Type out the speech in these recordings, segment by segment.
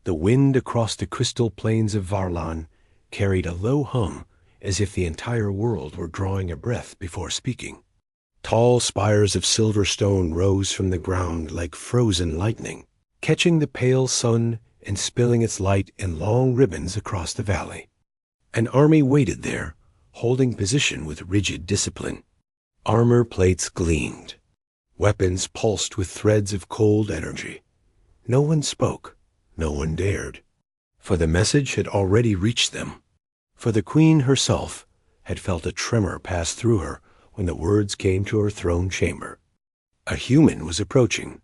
The wind across the crystal plains of Varlan carried a low hum, as if the entire world were drawing a breath before speaking. Tall spires of silver stone rose from the ground like frozen lightning, catching the pale sun and spilling its light in long ribbons across the valley. An army waited there, holding position with rigid discipline. Armor plates gleamed. Weapons pulsed with threads of cold energy. No one spoke. No one dared. For the message had already reached them. For the queen herself had felt a tremor pass through her when the words came to her throne chamber. A human was approaching.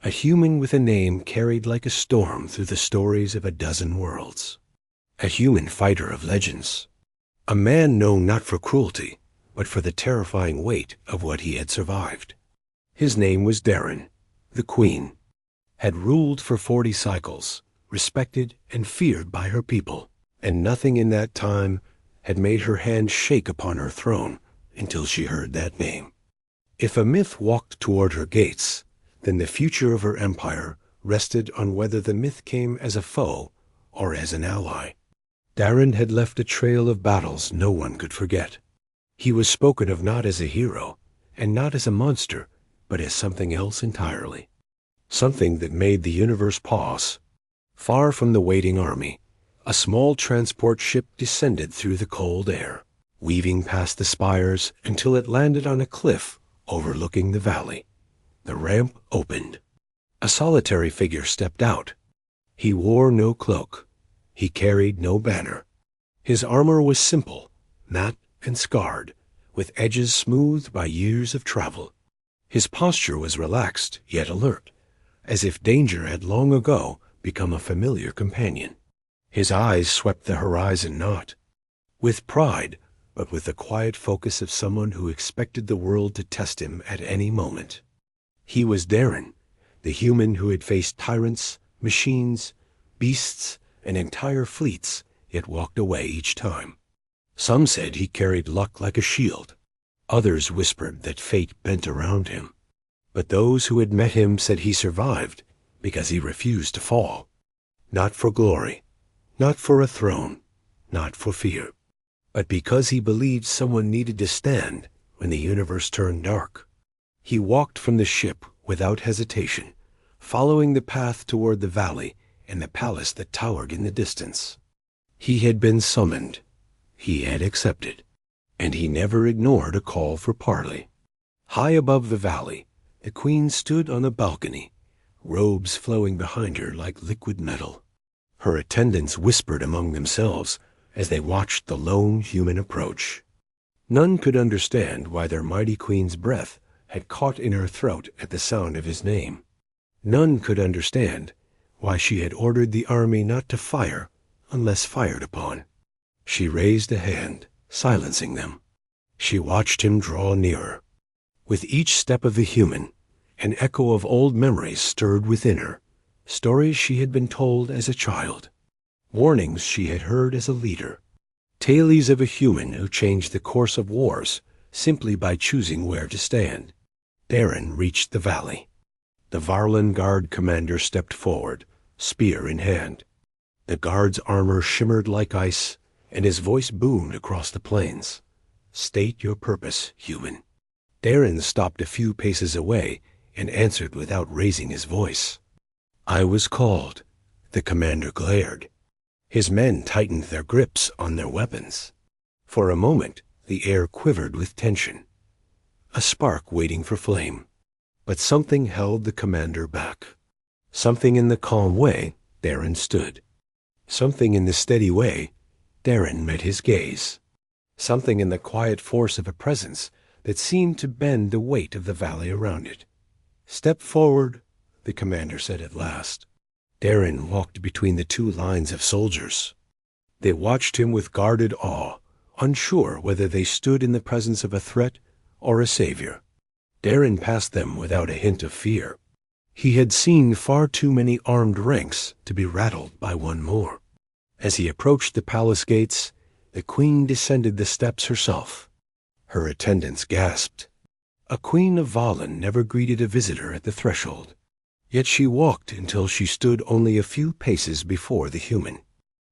A human with a name carried like a storm through the stories of a dozen worlds. A human fighter of legends. A man known not for cruelty, but for the terrifying weight of what he had survived. His name was Darren, the Queen, had ruled for 40 cycles, respected and feared by her people, and nothing in that time had made her hand shake upon her throne until she heard that name. If a myth walked toward her gates, then the future of her empire rested on whether the myth came as a foe or as an ally. Darren had left a trail of battles no one could forget. He was spoken of not as a hero, and not as a monster, but as something else entirely. Something that made the universe pause. Far from the waiting army, a small transport ship descended through the cold air, weaving past the spires until it landed on a cliff overlooking the valley. The ramp opened. A solitary figure stepped out. He wore no cloak. He carried no banner. His armor was simple, matte and scarred, with edges smoothed by years of travel. His posture was relaxed, yet alert, as if danger had long ago become a familiar companion. His eyes swept the horizon not with pride, but with the quiet focus of someone who expected the world to test him at any moment. He was Darren, the human who had faced tyrants, machines, beasts, and entire fleets, yet walked away each time. Some said he carried luck like a shield. Others whispered that fate bent around him. But those who had met him said he survived because he refused to fall. Not for glory, not for a throne, not for fear, but because he believed someone needed to stand when the universe turned dark. He walked from the ship without hesitation, following the path toward the valley and the palace that towered in the distance. He had been summoned. He had accepted. And he never ignored a call for parley. High above the valley, the queen stood on a balcony, robes flowing behind her like liquid metal. Her attendants whispered among themselves as they watched the lone human approach. None could understand why their mighty queen's breath had caught in her throat at the sound of his name. None could understand why she had ordered the army not to fire unless fired upon. She raised a hand, silencing them. She watched him draw nearer. With each step of the human, an echo of old memories stirred within her, stories she had been told as a child, warnings she had heard as a leader, tales of a human who changed the course of wars simply by choosing where to stand. Darren reached the valley. The Varlan Guard commander stepped forward, spear in hand. The guard's armor shimmered like ice, and his voice boomed across the plains. "State your purpose, human." Darren stopped a few paces away and answered without raising his voice. "I was called." The commander glared. His men tightened their grips on their weapons. For a moment, the air quivered with tension. A spark waiting for flame. But something held the commander back. Something in the calm way Darren stood. Something in the steady way Darren met his gaze. Something in the quiet force of a presence that seemed to bend the weight of the valley around it. "Step forward," the commander said at last. Darren walked between the two lines of soldiers. They watched him with guarded awe, unsure whether they stood in the presence of a threat or a savior. Darren passed them without a hint of fear. He had seen far too many armed ranks to be rattled by one more. As he approached the palace gates, the queen descended the steps herself. Her attendants gasped. A queen of Valen never greeted a visitor at the threshold. Yet she walked until she stood only a few paces before the human.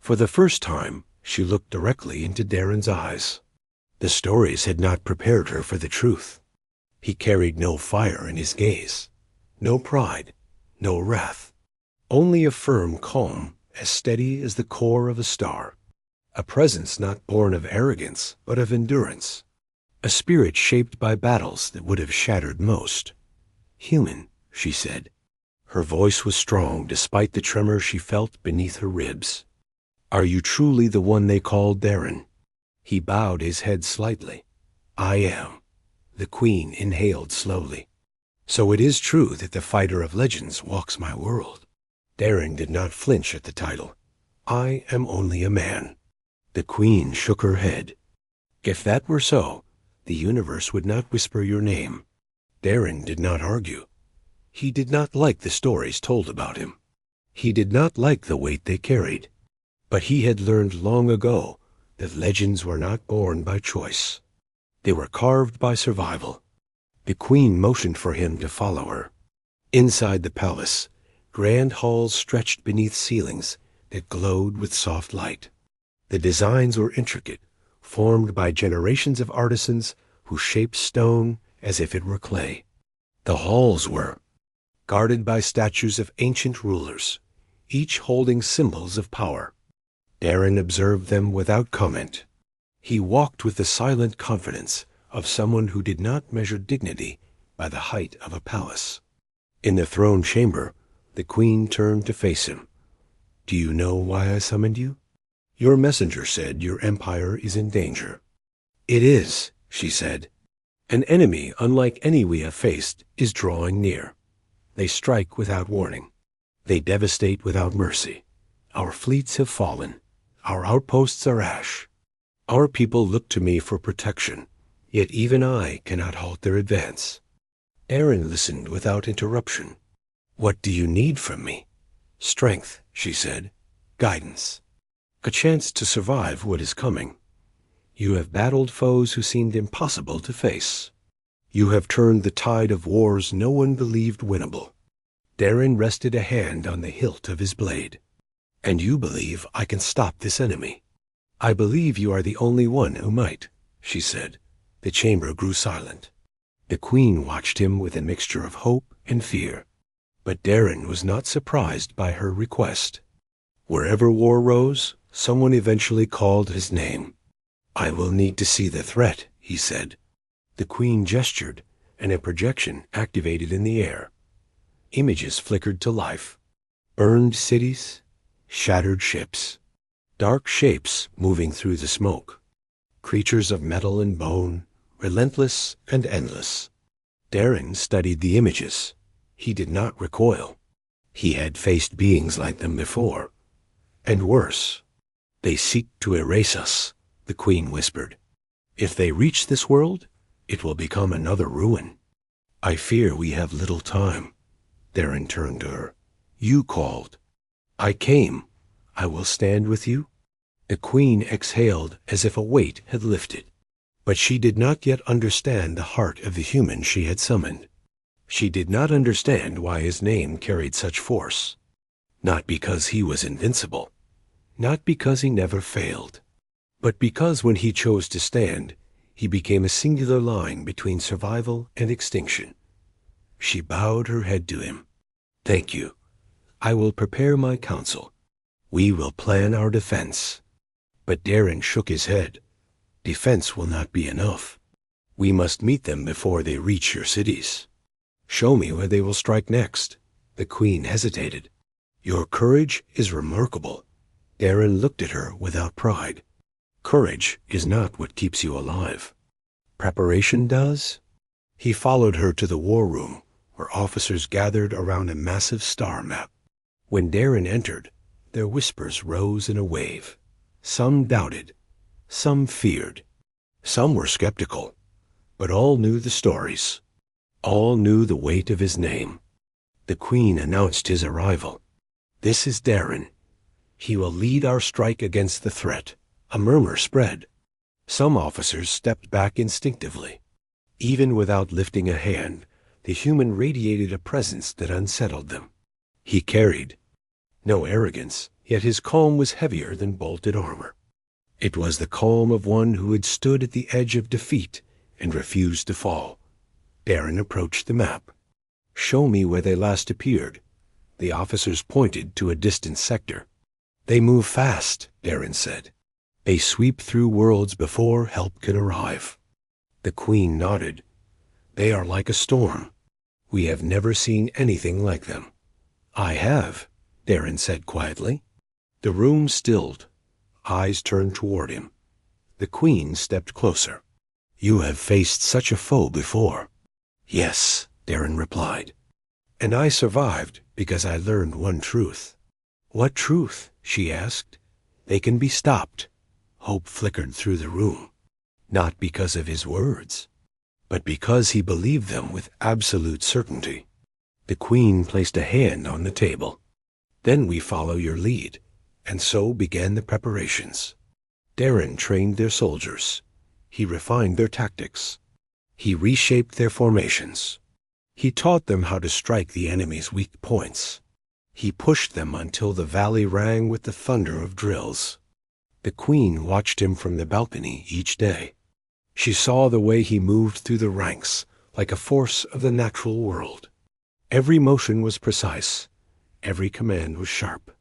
For the first time, she looked directly into Darren's eyes. The stories had not prepared her for the truth. He carried no fire in his gaze, no pride, no wrath, only a firm calm as steady as the core of a star, a presence not born of arrogance but of endurance, a spirit shaped by battles that would have shattered most. "Human," she said. Her voice was strong despite the tremor she felt beneath her ribs. "Are you truly the one they called Darren?" He bowed his head slightly. "I am." The Queen inhaled slowly. "So it is true that the fighter of legends walks my world." Darren did not flinch at the title. "I am only a man." The Queen shook her head. "If that were so, the universe would not whisper your name." Darren did not argue. He did not like the stories told about him. He did not like the weight they carried. But he had learned long ago that legends were not born by choice. They were carved by survival. The Queen motioned for him to follow her. Inside the palace, grand halls stretched beneath ceilings that glowed with soft light. The designs were intricate, formed by generations of artisans who shaped stone as if it were clay. The halls were guarded by statues of ancient rulers, each holding symbols of power. Darren observed them without comment. He walked with the silent confidence of someone who did not measure dignity by the height of a palace. In the throne chamber, the Queen turned to face him. "Do you know why I summoned you? Your messenger said your empire is in danger." "It is," she said. "An enemy unlike any we have faced is drawing near. They strike without warning. They devastate without mercy. Our fleets have fallen. Our outposts are ash. Our people look to me for protection, yet even I cannot halt their advance." Darren listened without interruption. "What do you need from me?" "Strength," she said. "Guidance. A chance to survive what is coming. You have battled foes who seemed impossible to face. You have turned the tide of wars no one believed winnable." Darren rested a hand on the hilt of his blade. "And you believe I can stop this enemy?" "I believe you are the only one who might," she said. The chamber grew silent. The Queen watched him with a mixture of hope and fear. But Darren was not surprised by her request. Wherever war rose, someone eventually called his name. "I will need to see the threat," he said. The Queen gestured, and a projection activated in the air. Images flickered to life. Burned cities, shattered ships, dark shapes moving through the smoke. Creatures of metal and bone, relentless and endless. Darren studied the images. He did not recoil. He had faced beings like them before. And worse. "They seek to erase us," the Queen whispered. "If they reach this world, it will become another ruin. I fear we have little time." Darren turned to her. "You called. I came. I will stand with you." The Queen exhaled as if a weight had lifted. But she did not yet understand the heart of the human she had summoned. She did not understand why his name carried such force. Not because he was invincible. Not because he never failed. But because when he chose to stand, he became a singular line between survival and extinction. She bowed her head to him. "Thank you. I will prepare my council. We will plan our defense." But Darren shook his head. "Defense will not be enough. We must meet them before they reach your cities." "Show me where they will strike next." The Queen hesitated. "Your courage is remarkable." Darren looked at her without pride. "Courage is not what keeps you alive. Preparation does." He followed her to the war room, where officers gathered around a massive star map. When Darren entered, their whispers rose in a wave. Some doubted. Some feared. Some were skeptical. But all knew the stories. All knew the weight of his name. The Queen announced his arrival. "This is Darren. He will lead our strike against the threat." A murmur spread. Some officers stepped back instinctively. Even without lifting a hand, The human radiated a presence that unsettled them. He carried no arrogance, yet his calm was heavier than bolted armor. It was the calm of one who had stood at the edge of defeat and refused to fall. Darren approached the map. "Show me where they last appeared." The officers pointed to a distant sector. "They move fast," Darren said. "They sweep through worlds before help can arrive." The Queen nodded. "They are like a storm. We have never seen anything like them." "I have," Darren said quietly. The room stilled. Eyes turned toward him. The Queen stepped closer. "You have faced such a foe before." "Yes," Darren replied. "And I survived because I learned one truth." "What truth?" she asked. "They can be stopped." Hope flickered through the room. Not because of his words, but because he believed them with absolute certainty. The Queen placed a hand on the table. "Then we follow your lead." And so began the preparations. Darren trained their soldiers. He refined their tactics. He reshaped their formations. He taught them how to strike the enemy's weak points. He pushed them until the valley rang with the thunder of drills. The Queen watched him from the balcony each day. She saw the way he moved through the ranks like a force of the natural world. Every motion was precise. Every command was sharp.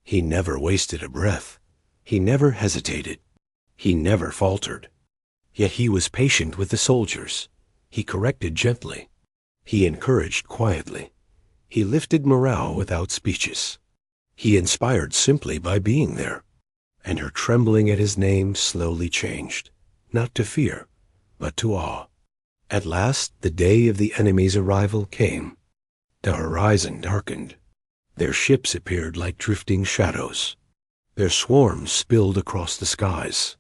He never wasted a breath. He never hesitated. He never faltered. Yet he was patient with the soldiers. He corrected gently. He encouraged quietly. He lifted morale without speeches. He inspired simply by being there. And her trembling at his name slowly changed, not to fear, but to awe. At last the day of the enemy's arrival came. The horizon darkened. Their ships appeared like drifting shadows. Their swarms spilled across the skies.